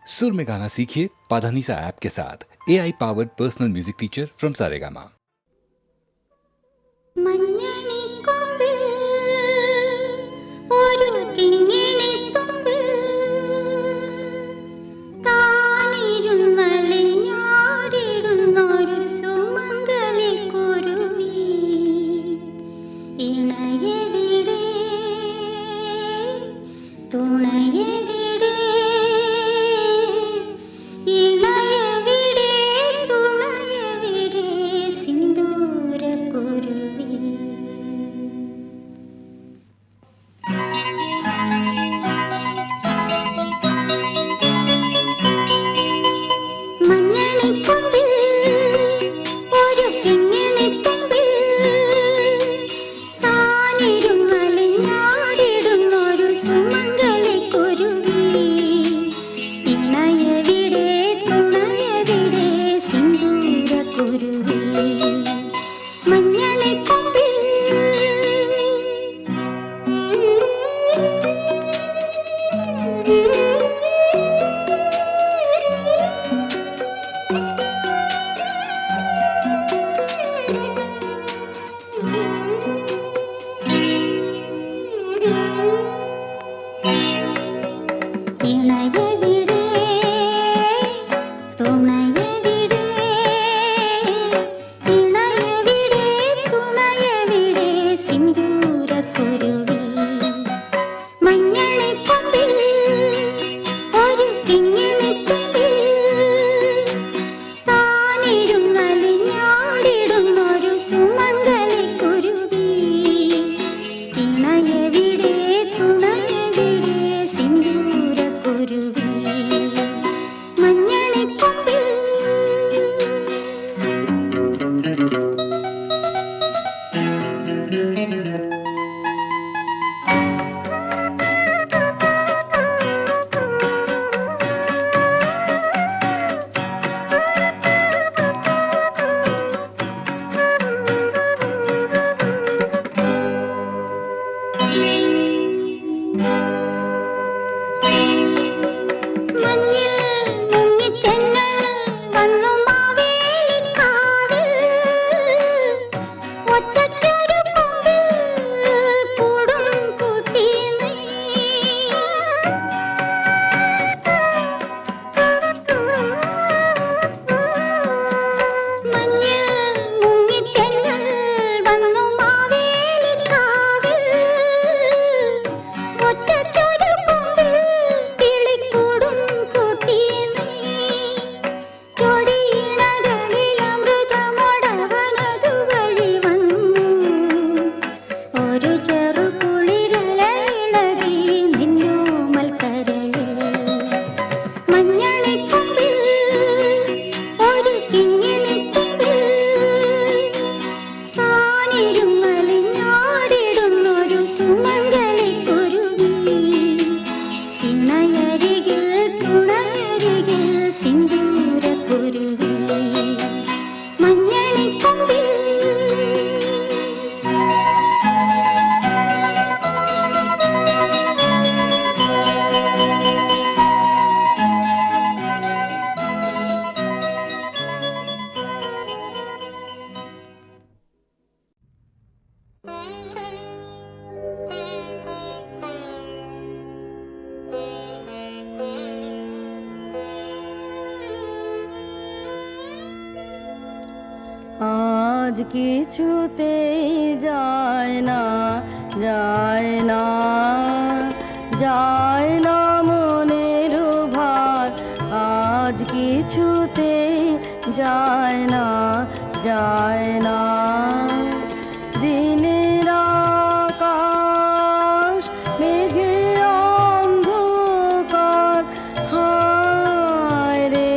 सुर में गाना सीखिए पाधानीसा ऐप के साथ। AI powered personal music teacher from Saregama. আজ কিছুতে যায় না যায় না যায় না মনের ভার, আজ কিছুতে যায় না যায় না। দিনের আকাশ মেঘে অন্ধকার, হায় রে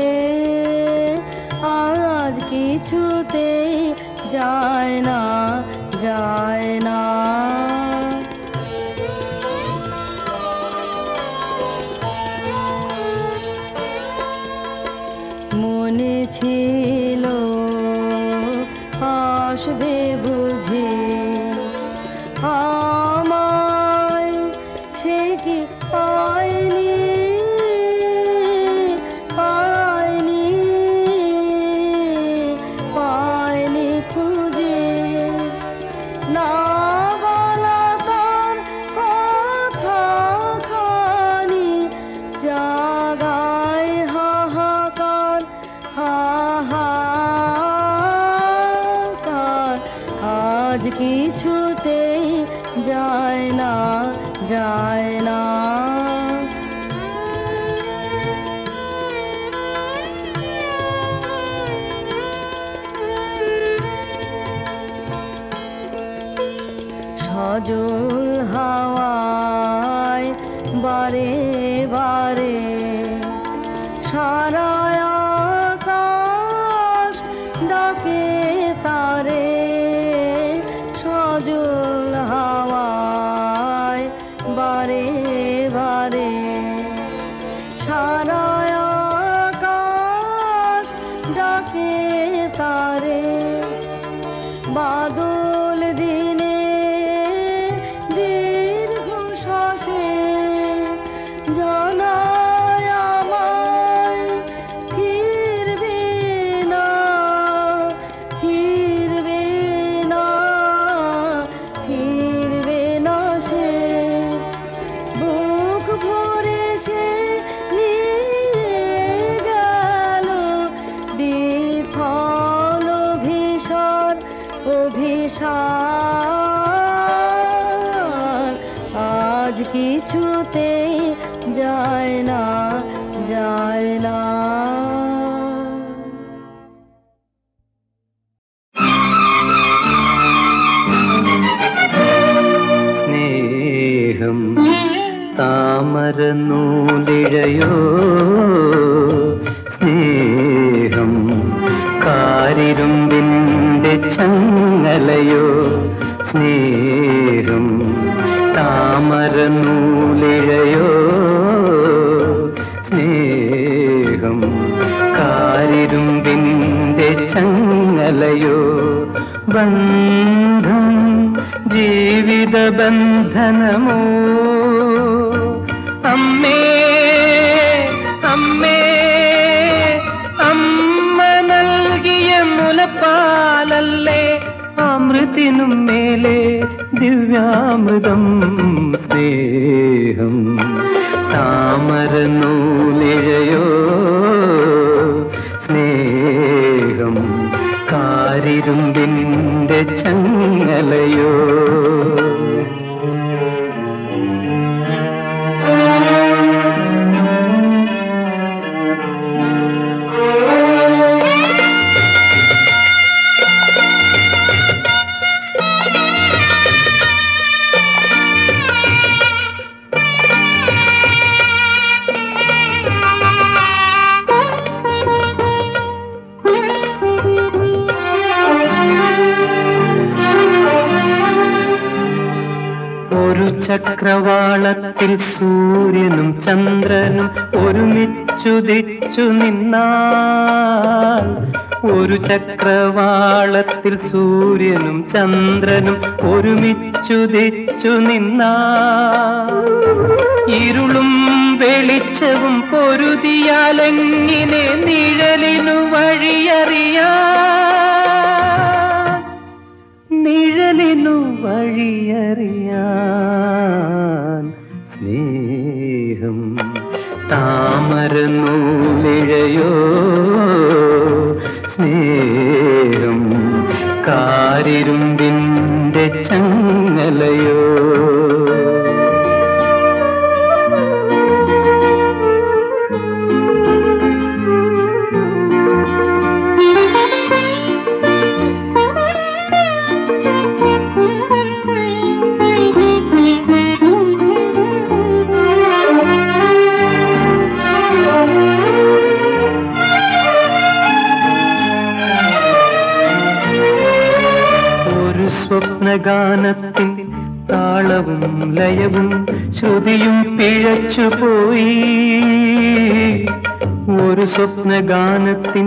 আজ কিছুতে যায় না যায় না। মনে ছিল আসবে বুঝে আমায়, সে কি পায়নি লাগায় হাহাকার হাহাকার, আজ কিছুতেই যায় না যায় না। সজল হাওয়ায় বারে বারে সারা আকাশ ডাকে তারে, সজল হাওয়ায় বারে বারে সারা আকাশ ডাকে তারে। বাদল দিনে দীর্ঘ শ্বাসে জানায় আমায় ফিরবে না ফিরবে না ফিরবে না সে। বুক ভরে সে নিয়ে গেল বিফল অভিসার অভিসার, আজ কিছুতেই যায় না যায় না। സ്നേഹം താമരനൂലിഴയോ, സ്നേഹം കാരിരുമ്പിൻ്റെ ചങ്ങലയോ, സ്നേഹം താമരനൂലിഴയോ, സ്നേഹം കാരിരുമ്പിൻ്റെ ചങ്ങലയോ, ബന്ധം ജീവിത ബന്ധനമോ, അമ്മേ അമ്മേ അമ്മ നൽകിയ മുലപ്പാലല്ലേ അമൃതിനും മേലെ ദിവ്യാമൃതം. സ്നേഹം താമരനൂലിഴയോ, സ്നേഹം കാരിരുമ്പിൻ്റെ ചങ്ങലയോ. ചക്രവാളത്തിൽ സൂര്യനും ചന്ദ്രനും ഒരുമിച്ചുദിച്ചു നിന്നാൽ, ഒരു ചക്രവാളത്തിൽ സൂര്യനും ചന്ദ്രനും ഒരുമിച്ചുദിച്ചു നിന്നാൽ, ഇരുളും വെളിച്ചവും പൊരുതിയാലെങ്ങിനെ നിഴലിനു വഴിയറിയാൻ, നിഴലിനു വഴിയറിയാൻ. സ്നേഹം താമരനൂലിഴയോ, സ്നേഹം കാരിരുമ്പിൻ്റെ ചങ്ങലയോ. സ്വപ്നഗാനത്തിൻ താളവും ലയവും ശ്രുതിയും പിഴച്ചുപോയി, ഒരു സ്വപ്നഗാനത്തിൻ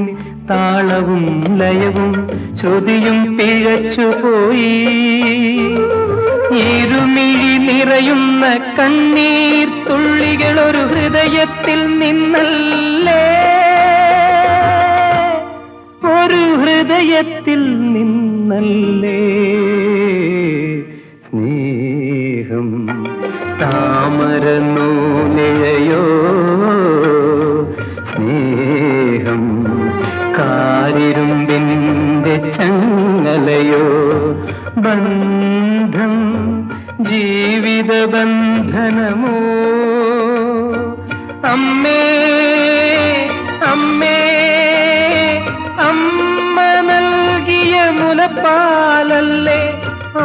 താളവും ലയവും ശ്രുതിയും പിഴച്ചുപോയി. ഇരുമിഴി നിറയുന്ന കണ്ണീർ തുള്ളികളൊരു ഹൃദയത്തിൽ നിന്നല്ലേ, ഒരു ഹൃദയത്തിൽ നിന്നല്ലേ. സ്നേഹം താമരനൂലിഴയോ, ബന്ധം ജീവിത ബന്ധനമോ അമ്മേ അമ്മേ അമ്മ നൽകിയ മുലപ്പാലല്ലേ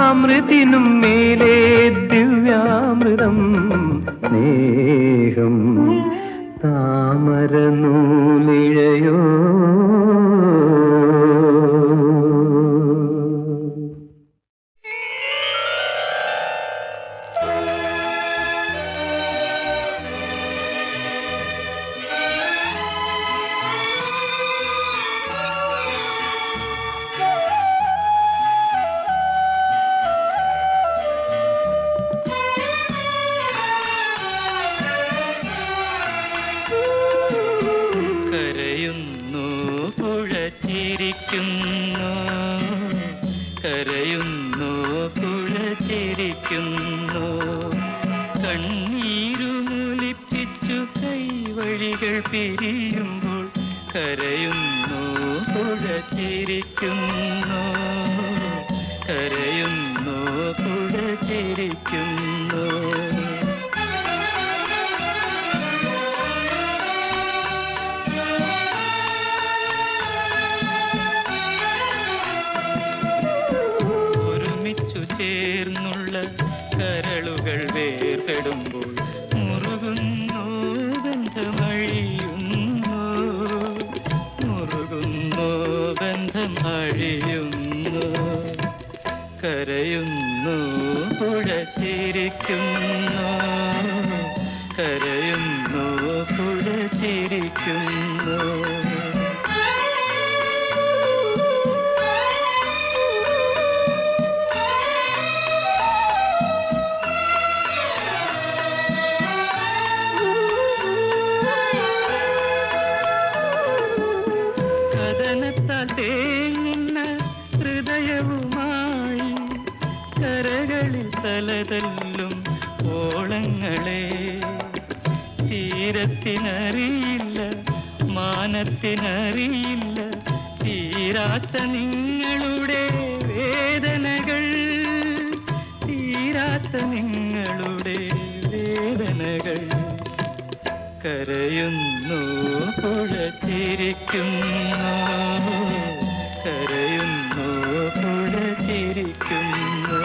അമൃതിനും മേലേ ദിവ്യാമൃതം സ്നേഹം താമര നൂലിഴയോ കരയുന്നു പുഴ ചിരിക്കുന്നു കരയുന്നു പുഴ ചിരിക്കുന്നു കണ്ണീരുമൊലിപ്പിച്ചു കൈവഴികൾ പിരിയുമ്പോൾ കരയുന്നു പുഴ ചിരിക്കുന്നു കരയുന്നു പുഴ ചിരിക്കുന്നു ചേർന്നുള്ള കരളുകൾ വേർപെടുമ്പോൾ മുറുകുന്നു ബന്ധമഴിയുന്നു മുറുകുന്നു ബന്ധം അഴിയുന്നു കരയുന്നു പുഴ ചിരിക്കുന്നു കരയുന്നു പുഴ ചിരിക്കുന്നു തേങ്ങുന്ന ഹൃദയവുമായി കരകളിൽ തലതല്ലും ഓളങ്ങളെ തീരത്തിനറിയില്ല മാനത്തിനറിയില്ല തീരാത്ത നിങ്ങളുടെ വേദനകൾ തീരാത്ത നിങ്ങളുടെ വേദനകൾ കരയുന്നു പുഴ ചിരിക്കുന്നു കരയുന്നു പുഴ ചിരിക്കുന്നു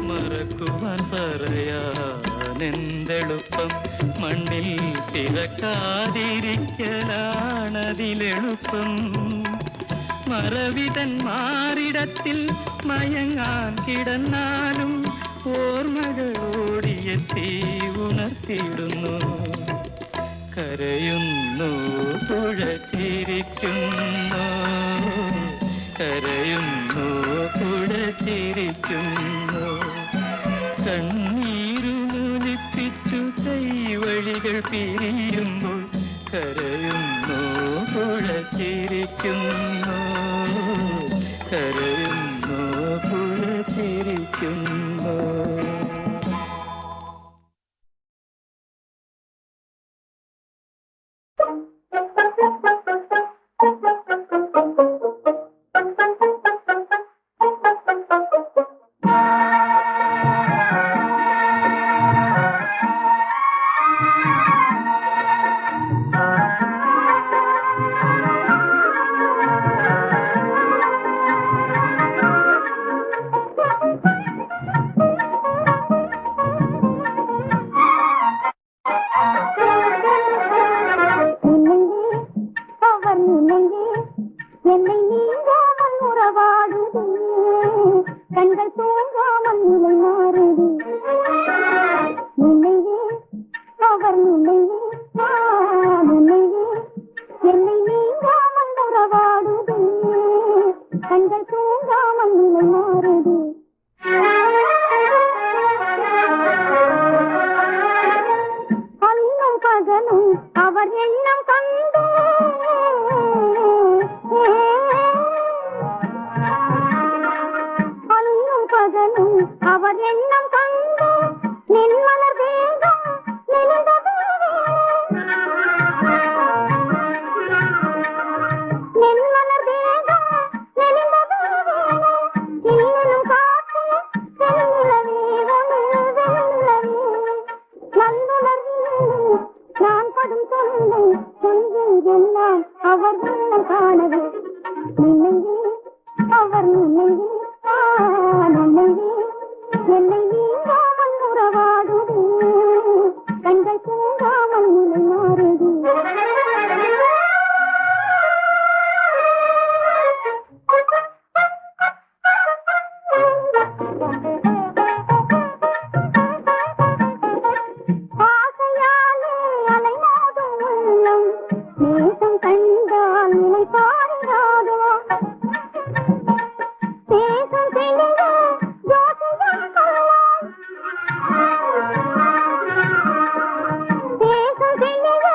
മറക്കുവാൻ പറയാനെന്തെളുപ്പം മണ്ണിൽ പിറക്കാതിരിക്കലാണതിലെളുപ്പം മറവിതൻ മാറിടത്തിൽ മയങ്ങാൻ കിടന്നാലും ഓർമ്മകൾ ഓടിയെത്തി ഉണർത്തിയിടുന്നു കരയുന്നു പുഴ ചിരിക്കുന്നു കരയുന്നു പുഴ ചിരിക്കുന്നു കണ്ണീരുമൊലിപ്പിച്ചു കൈവഴികൾ പിരിയുമ്പോൾ കരയുന്നു പുഴ ചിരിക്കുന്നു കരയുന്നു പുഴ ചിരിക്കുന്നു என்னை நீங்காமல் உறவாடுது கண்கள் தூங்காமல் நிலை மாறுது நினைவே அவர் நினைவே நினைவே என்னை நீங்காமல் உறவாடுது கண்கள் தூங்காமல் நிலை மாறுது அன்னும் பகலும் அவர் எண்ணம் கண்டு அன்னும் பகலும் அவர் எண்ணம் கண்டு நின்மலர் வேகம் அவர் நினைவே நினைவே என்னை நீங்காமல் உறவாடுதே கண்கள் தூங்காமல் நிலை மாறுது ஆசையாலே அலைமோதும் உள்ளம் நேசம் கண்டால் நிலை பாடுகிறாரோ தேசம் தெளிந்த ஜோதியம் கொள்ளலாம் தேசம் தெளிந்த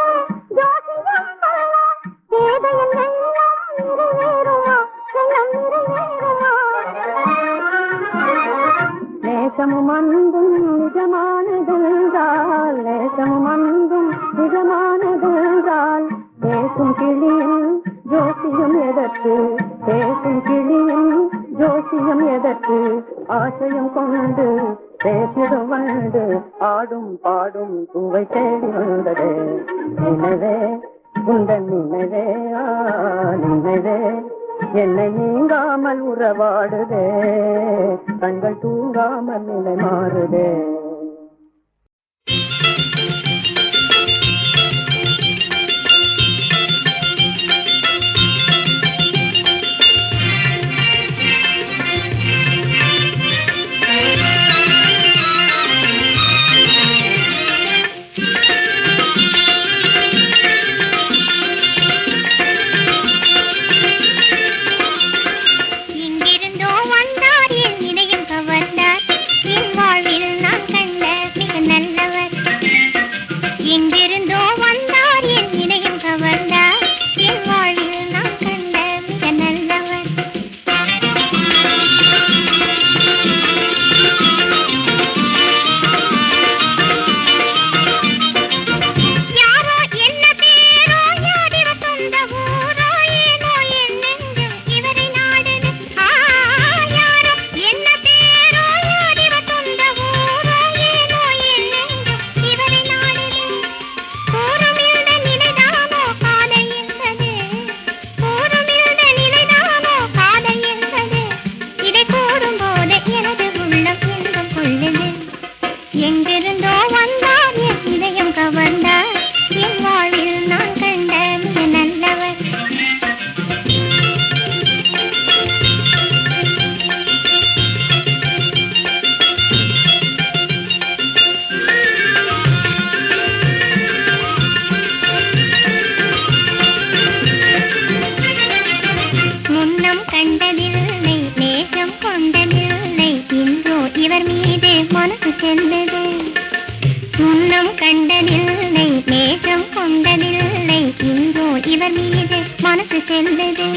ஜோதியம் கொள்ளலாம் தேவையின் எல்லாம் நிறைவேறுமா எல்லாம் நிறைவேறுமா நேசமும் அன்பும் நிஜமானதென்றால் நேசமும் அன்பும் நிஜமானதென்றால் பேசும் கிளியும் ஜோசியம் எதற்கு பேசும் கிளியும் ஜோசியம் எதற்கு ஆசையம் கொண்டு பேசிடும் வந்து ஆடும் பாடும் பூவை தேடி வந்தது நினைவே உந்தன் நினைவே நினைவே என்னை நீங்காமல் உறவாடுதே கண்கள் தூங்காமல் நிலை மாறுதே கண்டதில்லை நேசம் கொண்டதில்லை இன்றோ இவர் மீது மனசு செல்லுது